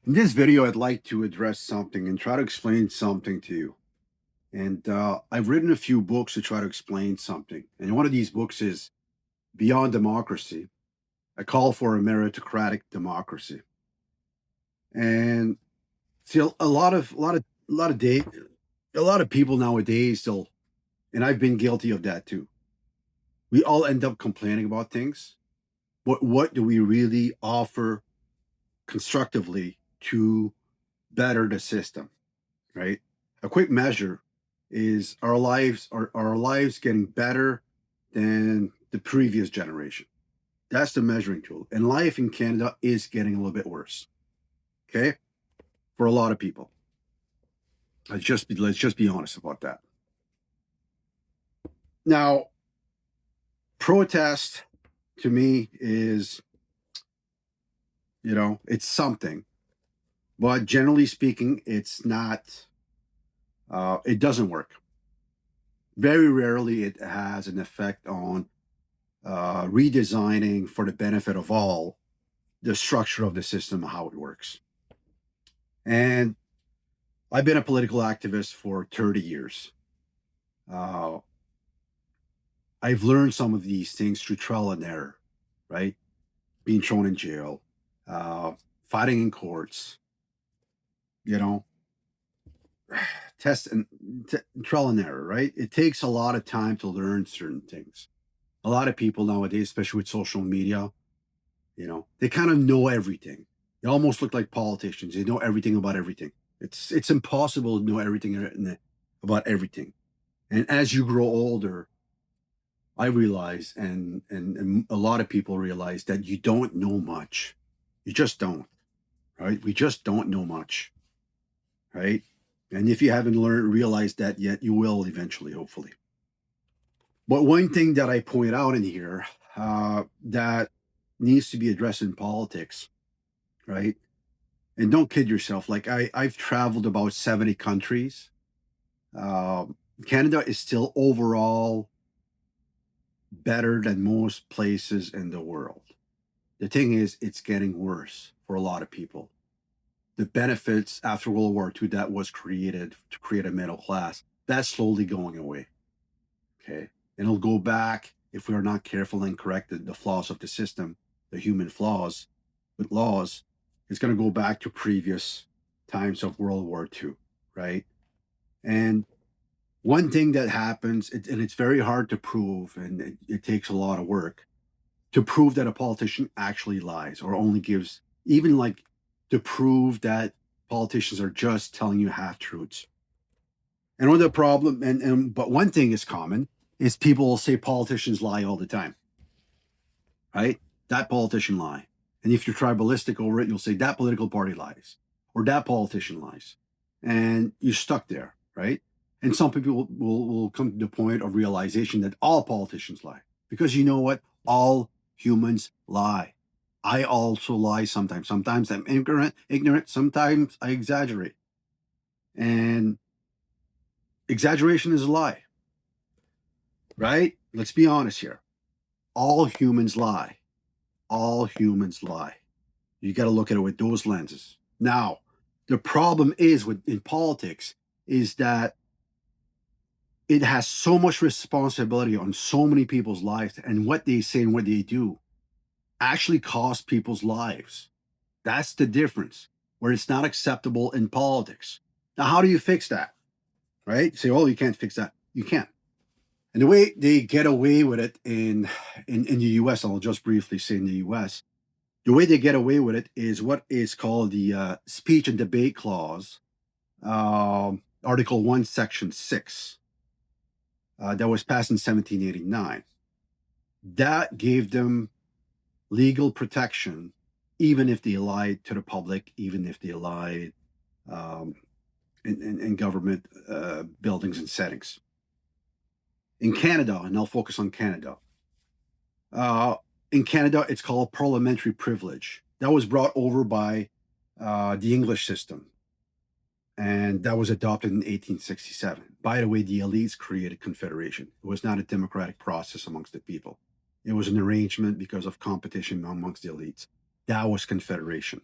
In this video, I'd like to address something and try to explain something to you. And I've written a few books to try to explain something. And one of these books is Beyond Democracy, a call for a meritocratic democracy. And see, a lot of people nowadays still, and I've been guilty of that too. We all end up complaining about things, but what do we really offer constructively to better the system? Right? A quick measure is our lives getting better than the previous generation. That's the measuring tool. And life in Canada is getting a little bit worse. Okay? For a lot of people. Let's just be honest about that. Now, protest to me is, it's something. But generally speaking, it's not it doesn't work. Very rarely it has an effect on redesigning for the benefit of all the structure of the system, how it works. And I've been a political activist for 30 years. Uh, I've learned some of these things through trial and error, right? Being thrown in jail, uh, fighting in courts, you know, test and trial and error, right? It takes a lot of time to learn certain things. A lot of people nowadays, especially with social media, they kind of know everything. They almost look like politicians. They know everything about everything. It's impossible to know everything about everything. And as you grow older, I realize, and a lot of people realize that you don't know much. You just don't, right? We just don't know much, right? And if you haven't realized that yet, you will eventually, hopefully. But one thing that I point out in here that needs to be addressed in politics, right? And don't kid yourself. Like I've traveled about 70 countries. Canada is still overall better than most places in the world. The thing is, it's getting worse for a lot of people. The benefits after World War II that was created to create a middle class, that's slowly going away. Okay. And it'll go back if we are not careful and correct the flaws of the system, the human flaws with laws. It's going to go back to previous times of World War II, right? And one thing that happens, and it's very hard to prove, and it takes a lot of work to prove that a politician actually lies or only gives, even like to prove that politicians are just telling you half truths. And one of the problem, but one thing is common is people will say politicians lie all the time, right? That politician lie. And if you're tribalistic over it, you'll say that political party lies or that politician lies. And you're stuck there, right? And some people will come to the point of realization that all politicians lie. Because you know what? All humans lie. I also lie sometimes. Sometimes I'm ignorant. Sometimes I exaggerate. And exaggeration is a lie, right? Let's be honest here. All humans lie. All humans lie. You got to look at it with those lenses. Now, the problem is in politics is that it has so much responsibility on so many people's lives, and what they say and what they do actually cost people's lives. That's the difference, where it's not acceptable in politics. Now, how do you fix that? Right? You say, oh, you can't fix that. You can't. And the way they get away with it in the US, I'll just briefly say in the US, the way they get away with it is what is called the Speech and Debate Clause, Article 1, Section 6, that was passed in 1789. That gave them legal protection, even if they lied to the public, even if they lied um, in government buildings and settings. In Canada, and I'll focus on Canada, in Canada, it's called Parliamentary Privilege. That was brought over by the English system, and that was adopted in 1867. By the way, the elites created confederation. It was not a democratic process amongst the people. It was an arrangement, because of competition amongst the elites. That was confederation.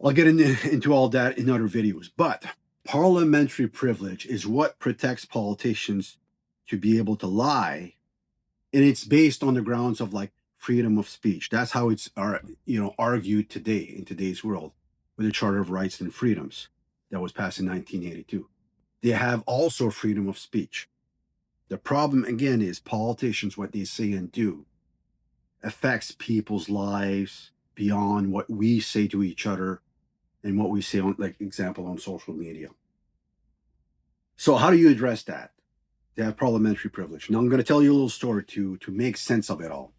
I'll get into all that in other videos. But parliamentary privilege is what protects politicians to be able to lie, and it's based on the grounds of like freedom of speech. That's how it's argued today in today's world with the Charter of Rights and Freedoms that was passed in 1982. They have also freedom of speech. The problem again is politicians, what they say and do affects people's lives beyond what we say to each other and what we say on, like example, on social media. So how do you address that? They have parliamentary privilege. Now I'm going to tell you a little story to make sense of it all.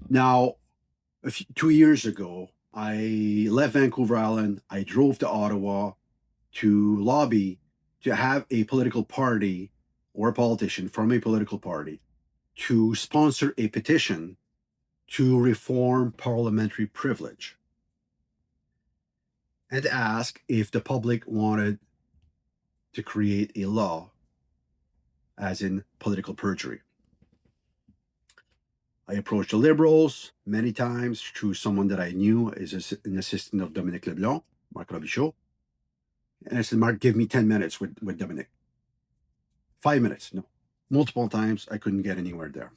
Now, 2 years ago, I left Vancouver Island. I drove to Ottawa to lobby to have a political party or a politician from a political party to sponsor a petition to reform parliamentary privilege and to ask if the public wanted to create a law, as in political perjury. I approached the Liberals many times through someone that I knew is an assistant of Dominique Leblanc, Marc Robichaud. And I said, Marc, give me 10 minutes with Dominique. 5 minutes, no. Multiple times, I couldn't get anywhere there.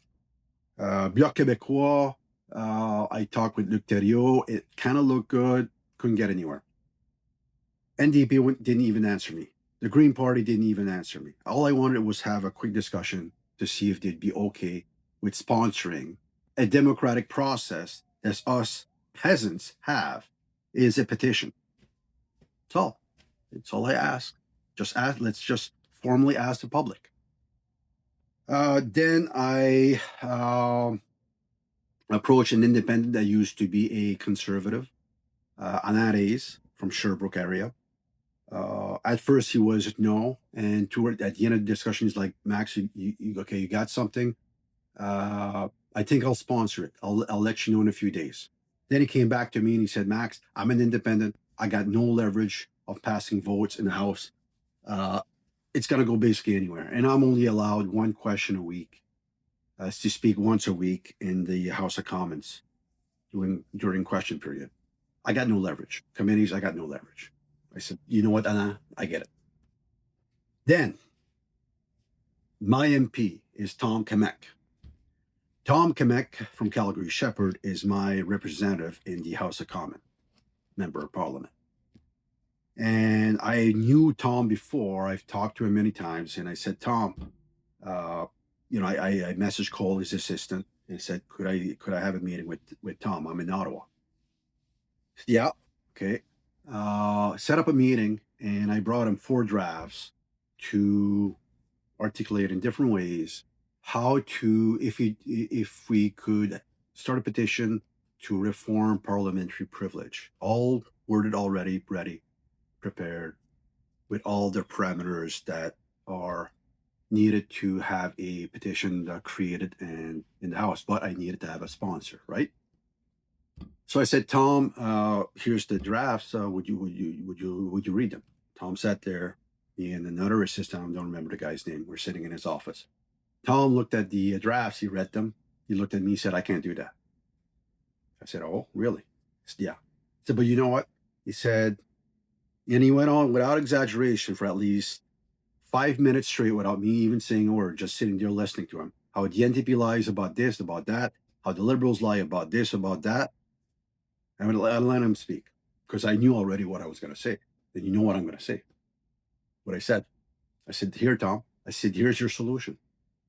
Bloc Québécois, I talked with Luc Thériault. It kind of looked good, couldn't get anywhere. NDP didn't even answer me. The Green Party didn't even answer me. All I wanted was have a quick discussion to see if they'd be okay with sponsoring a democratic process as us peasants have, is a petition. That's all. It's all I ask. Let's just formally ask the public. Then I approached an independent that used to be a conservative, Anares from Sherbrooke area. At first he was no, and at the end of the discussion he's like, Max, okay, you got something? I think I'll sponsor it. I'll let you know in a few days. Then he came back to me and he said, Max, I'm an independent. I got no leverage of passing votes in the House. It's gonna go basically anywhere, and I'm only allowed one question a week, to speak once a week in the House of Commons during question period. I got no leverage. Committees, I got no leverage. I said, you know what, Anna, I get it. Then my MP is Tom Kamek. Tom Kamek from Calgary Shepherd is my representative in the House of Commons, member of Parliament. And I knew Tom before. I've talked to him many times, and I said, Tom, I messaged Cole, his assistant, and said, could I have a meeting with Tom? I'm in Ottawa. Said, yeah, okay. Set up a meeting, and I brought him 4 drafts to articulate in different ways how to, if we could start a petition to reform parliamentary privilege, all worded already, ready, prepared, with all the parameters that are needed to have a petition created and in the House. But I needed to have a sponsor, right? So I said, Tom, here's the drafts. Would you read them? Tom sat there. He and another assistant, I don't remember the guy's name, were sitting in his office. Tom looked at the drafts. He read them. He looked at me. He said, I can't do that. I said, oh, really? He said, yeah. I said, but you know what? He said, and he went on without exaggeration for at least 5 minutes straight without me even saying a word, just sitting there listening to him. How the NDP lies about this, about that. How the Liberals lie about this, about that. I would let him speak because I knew already what I was going to say. And you know what I'm going to say. What I said. I said, here, Tom. I said, here's your solution.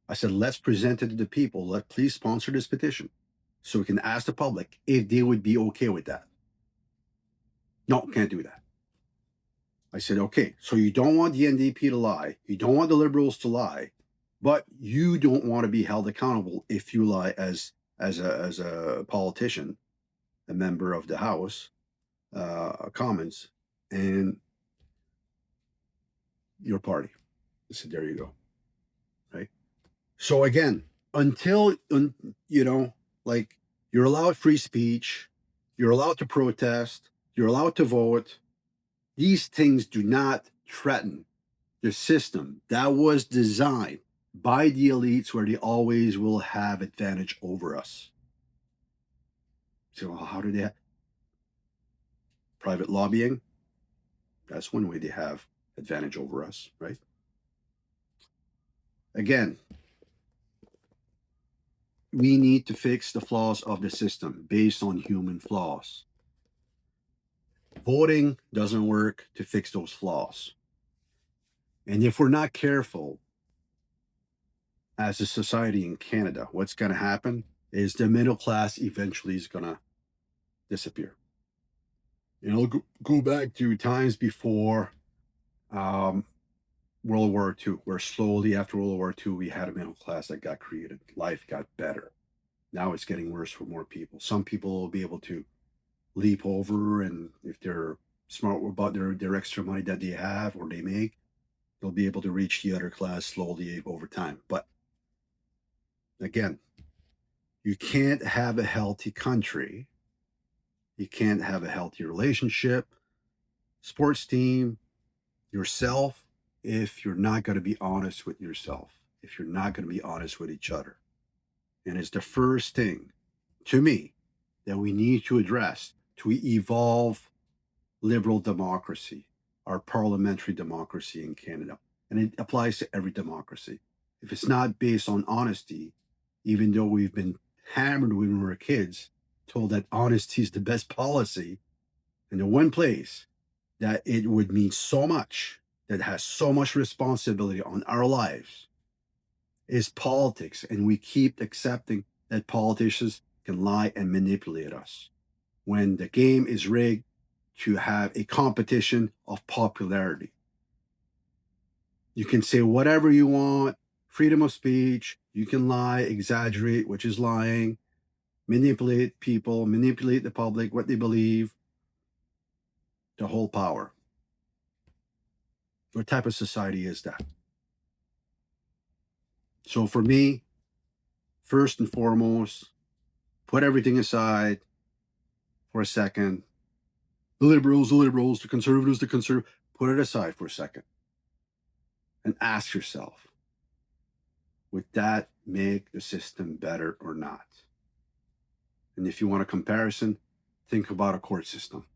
I said, let's present it to the people. Please sponsor this petition so we can ask the public if they would be okay with that. No, can't do that. I said, okay, so you don't want the NDP to lie. You don't want the Liberals to lie, but you don't want to be held accountable if you lie as a politician, a member of the House, Commons, and your party. I said, there you go. Right. So again, until like you're allowed free speech, you're allowed to protest, you're allowed to vote. These things do not threaten the system that was designed by the elites where they always will have advantage over us. So how do they? private lobbying. That's one way they have advantage over us, right? Again, we need to fix the flaws of the system based on human flaws. Voting doesn't work to fix those flaws. And if we're not careful as a society in Canada, what's going to happen is the middle class eventually is going to disappear. And I'll go back to times before World War II, where slowly after World War II, we had a middle class that got created. Life got better. Now it's getting worse for more people. Some people will be able to leap over, and if they're smart about their extra money that they have or they make, they'll be able to reach the other class slowly over time. But again, you can't have a healthy country. You can't have a healthy relationship, sports team, yourself, if you're not going to be honest with yourself, if you're not going to be honest with each other. And it's the first thing, to me, that we need to address to evolve liberal democracy, our parliamentary democracy in Canada. And it applies to every democracy. If it's not based on honesty, even though we've been hammered when we were kids, told that honesty is the best policy, and the one place that it would mean so much, that has so much responsibility on our lives, is politics. And we keep accepting that politicians can lie and manipulate us when the game is rigged to have a competition of popularity. You can say whatever you want, freedom of speech, you can lie, exaggerate, which is lying, manipulate people, manipulate the public, what they believe, the whole power. What type of society is that? So for me, first and foremost, put everything aside for a second. The liberals, the conservatives, put it aside for a second and ask yourself, would that make the system better or not? And if you want a comparison, think about a court system.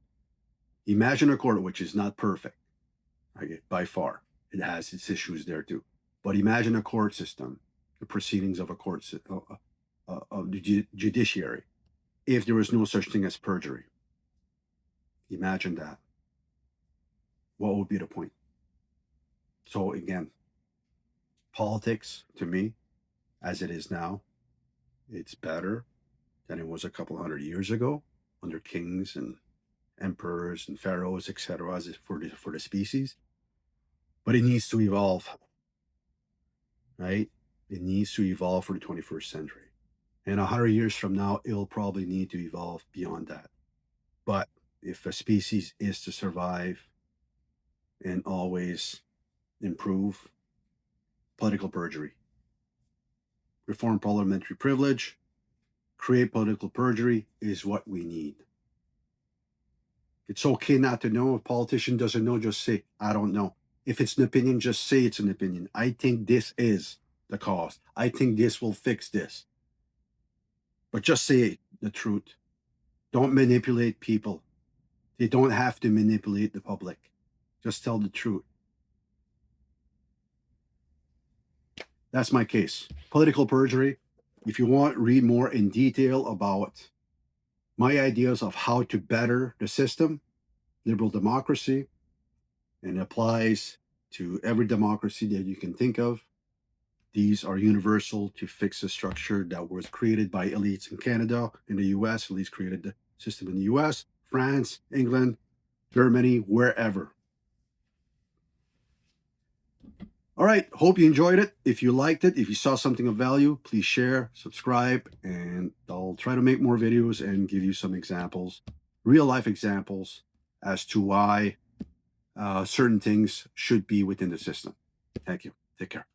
Imagine a court which is not perfect, right, by far. It has its issues there too. But imagine a court system, the proceedings of a court, of the judiciary, if there was no such thing as perjury. Imagine that. What would be the point? So again, politics, to me, as it is now, it's better than it was a couple hundred years ago under kings and emperors and pharaohs, etc., for the species. But it needs to evolve, right? It needs to evolve for the 21st century. And 100 years from now, it'll probably need to evolve beyond that. But if a species is to survive and always improve, political perjury, reform parliamentary privilege, create political perjury is what we need. It's okay not to know. If a politician doesn't know, just say, I don't know. If it's an opinion, just say it's an opinion. I think this is the cause. I think this will fix this. But just say the truth. Don't manipulate people. They don't have to manipulate the public. Just tell the truth. That's my case. Political perjury. If you want, read more in detail about my ideas of how to better the system, liberal democracy, and it applies to every democracy that you can think of. These are universal to fix a structure that was created by elites in Canada, in the US. Elites created the system in the US, France, England, Germany, wherever. All right, hope you enjoyed it. If you liked it, if you saw something of value, please share, subscribe, and I'll try to make more videos and give you some examples, real life examples as to why certain things should be within the system. Thank you. Take care.